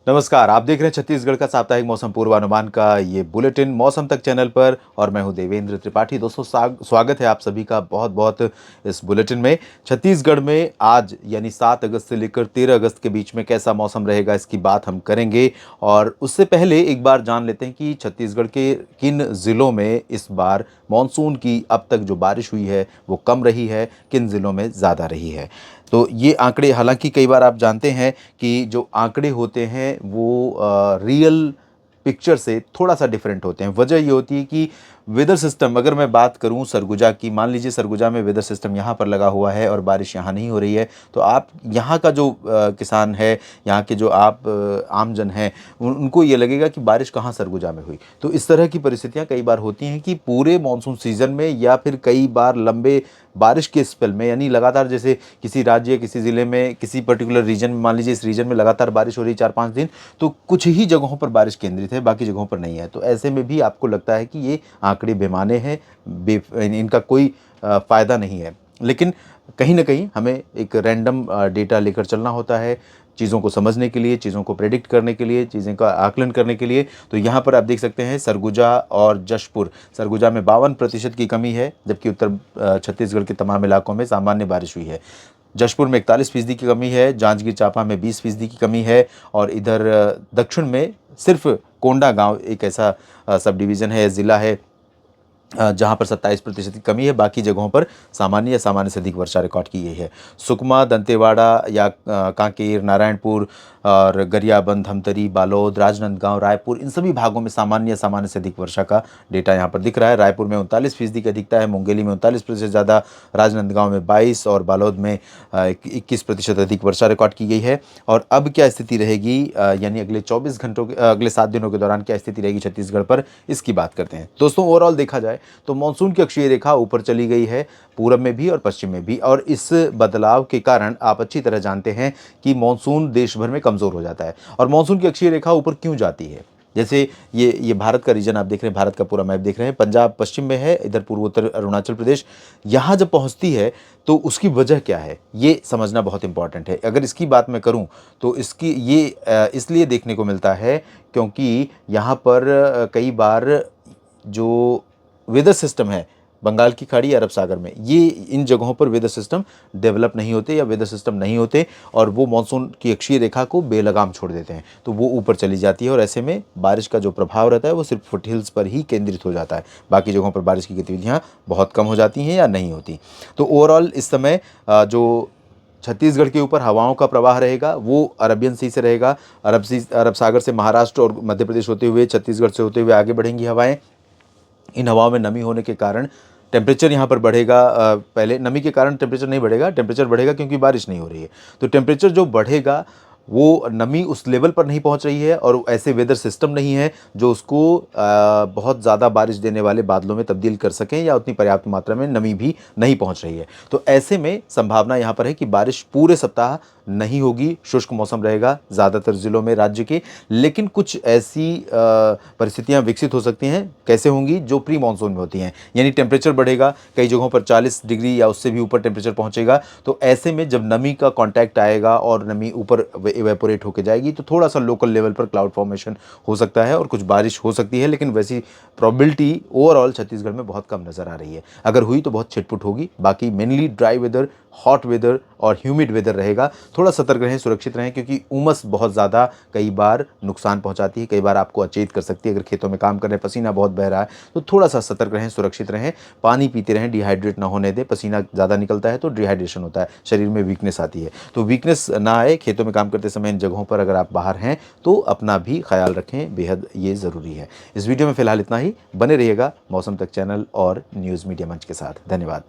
नमस्कार, आप देख रहे हैं छत्तीसगढ़ का साप्ताहिक मौसम पूर्वानुमान का ये बुलेटिन मौसम तक चैनल पर और मैं हूं देवेंद्र त्रिपाठी। दोस्तों स्वागत है आप सभी का बहुत बहुत इस बुलेटिन में। छत्तीसगढ़ में आज यानी 7 अगस्त से लेकर 13 अगस्त के बीच में कैसा मौसम रहेगा इसकी बात हम करेंगे। और उससे पहले एक बार जान लेते हैं कि छत्तीसगढ़ के किन ज़िलों में इस बार मानसून की अब तक जो बारिश हुई है वो कम रही है, किन ज़िलों में ज़्यादा रही है। तो ये आंकड़े, हालांकि कई बार आप जानते हैं कि जो आंकड़े होते हैं वो रियल पिक्चर से थोड़ा सा डिफरेंट होते हैं। वजह ये होती है कि वेदर सिस्टम, अगर मैं बात करूं सरगुजा की, मान लीजिए सरगुजा में वेदर सिस्टम यहाँ पर लगा हुआ है और बारिश यहाँ नहीं हो रही है, तो आप यहाँ का जो किसान है, यहाँ के जो आप आमजन हैं, उनको ये लगेगा कि बारिश कहाँ सरगुजा में हुई। तो इस तरह की परिस्थितियाँ कई बार होती हैं कि पूरे मानसून सीजन में या फिर कई बार लंबे बारिश के स्पेल में, यानी लगातार जैसे किसी राज्य, किसी ज़िले में, किसी पर्टिकुलर रीजन में, मान लीजिए इस रीजन में लगातार बारिश हो रही 4-5 दिन, तो कुछ ही जगहों पर बारिश केंद्रित है, बाकी जगहों पर नहीं है। तो ऐसे में भी आपको लगता है कि ये आंकड़े बेमाने हैं, इनका कोई फ़ायदा नहीं है। लेकिन कहीं ना कहीं हमें एक रैंडम डेटा लेकर चलना होता है चीज़ों को समझने के लिए, चीज़ों को प्रेडिक्ट करने के लिए, चीज़ें का आकलन करने के लिए। तो यहाँ पर आप देख सकते हैं सरगुजा और जशपुर, सरगुजा में 52% की कमी है, जबकि उत्तर छत्तीसगढ़ के तमाम इलाकों में सामान्य बारिश हुई है। जशपुर में 41% की कमी है, जांजगीर चांपा में 20% की कमी है, और इधर दक्षिण में सिर्फ कोंडागांव एक ऐसा सब डिवीज़न है, ज़िला है जहाँ पर 27% की कमी है। बाकी जगहों पर सामान्य या सामान्य से अधिक वर्षा रिकॉर्ड की गई है। सुकमा, दंतेवाड़ा या कांकेर, नारायणपुर और गरियाबंद, धमतरी, बालोद, राजनांदगांव, रायपुर, इन सभी भागों में सामान्य या सामान्य से अधिक वर्षा का डेटा यहाँ पर दिख रहा है। रायपुर में 39% की अधिकता है, मुंगेली में 39% ज़्यादा, राजनांदगांव में 22 और बालोद में 21% अधिक वर्षा रिकॉर्ड की गई है। और अब क्या स्थिति रहेगी, यानी अगले 24 घंटों के, अगले 7 दिनों के दौरान क्या स्थिति रहेगी छत्तीसगढ़ पर, इसकी बात करते हैं। दोस्तों, ओवरऑल देखा जाए तो मानसून की अक्षीय रेखा ऊपर चली गई है, पूरब में भी और पश्चिम में भी, और इस बदलाव के कारण आप अच्छी तरह जानते हैं कि मानसून देश भर में कमज़ोर हो जाता है। और मानसून की अक्षीय रेखा ऊपर क्यों जाती है, जैसे ये भारत का रीजन आप देख रहे हैं, भारत का पूरा मैप देख रहे हैं, पंजाब पश्चिम में है, इधर पूर्वोत्तर अरुणाचल प्रदेश, यहाँ जब पहुँचती है तो उसकी वजह क्या है ये समझना बहुत इंपॉर्टेंट है। अगर इसकी बात मैं करूँ तो इसकी ये इसलिए देखने को मिलता है क्योंकि यहाँ पर कई बार जो वेदर सिस्टम है बंगाल की खाड़ी, अरब सागर में, ये इन जगहों पर वेदर सिस्टम डेवलप नहीं होते या वेदर सिस्टम नहीं होते, और वो मानसून की अक्षीय रेखा को बेलगाम छोड़ देते हैं, तो वो ऊपर चली जाती है और ऐसे में बारिश का जो प्रभाव रहता है वो सिर्फ फुटहिल्स पर ही केंद्रित हो जाता है। बाकी जगहों पर बारिश की गतिविधियाँ बहुत कम हो जाती हैं या नहीं होती। तो ओवरऑल इस समय जो छत्तीसगढ़ के ऊपर हवाओं का प्रवाह रहेगा वो अरबियन सी से रहेगा। अरब सागर से महाराष्ट्र और मध्य प्रदेश होते हुए छत्तीसगढ़ से होते हुए आगे बढ़ेंगी हवाएं। इन हवाओं में नमी होने के कारण टेम्परेचर यहाँ पर बढ़ेगा। पहले नमी के कारण टेम्परेचर नहीं बढ़ेगा, टेम्परेचर बढ़ेगा क्योंकि बारिश नहीं हो रही है। तो टेम्परेचर जो बढ़ेगा वो नमी उस लेवल पर नहीं पहुँच रही है और ऐसे वेदर सिस्टम नहीं है जो उसको बहुत ज़्यादा बारिश देने वाले बादलों में तब्दील कर सकें, या उतनी पर्याप्त मात्रा में नमी भी नहीं पहुँच रही है। तो ऐसे में संभावना यहाँ पर है कि बारिश पूरे सप्ताह नहीं होगी, शुष्क मौसम रहेगा ज़्यादातर ज़िलों में राज्य के। लेकिन कुछ ऐसी परिस्थितियाँ विकसित हो सकती हैं, कैसे होंगी, जो प्री मानसून में होती हैं, यानी टेम्परेचर बढ़ेगा, कई जगहों पर 40 डिग्री या उससे भी ऊपर टेम्परेचर पहुँचेगा। तो ऐसे में जब नमी का कॉन्टैक्ट आएगा और नमी ऊपर इवेपोरेट होकर जाएगी तो थोड़ा सा लोकल लेवल पर क्लाउड फॉर्मेशन हो सकता है और कुछ बारिश हो सकती है, लेकिन वैसी प्रोबेबिलिटी ओवरऑल छत्तीसगढ़ में बहुत कम नज़र आ रही है। अगर हुई तो बहुत छिटपुट होगी, बाकी mainly dry weather, hot weather और ह्यूमिड वेदर रहेगा। थोड़ा सतर्क रहें, सुरक्षित रहें, क्योंकि उमस बहुत ज़्यादा कई बार नुकसान पहुंचाती है, कई बार आपको अचेत कर सकती है। अगर खेतों में काम कर रहे हैं, पसीना बहुत बह रहा है, तो थोड़ा सा सतर्क रहें, सुरक्षित रहें, पानी पीते रहें, डिहाइड्रेट ना होने दें। पसीना ज़्यादा निकलता है तो डिहाइड्रेशन होता है, शरीर में वीकनेस आती है। तो वीकनेस ना आए खेतों में काम करते समय इन जगहों पर अगर आप बाहर हैं तो अपना भी ख्याल रखें, बेहद ये ज़रूरी है। इस वीडियो में फ़िलहाल इतना ही। बने रहिएगा मौसम तक चैनल और न्यूज़ मीडिया मंच के साथ। धन्यवाद।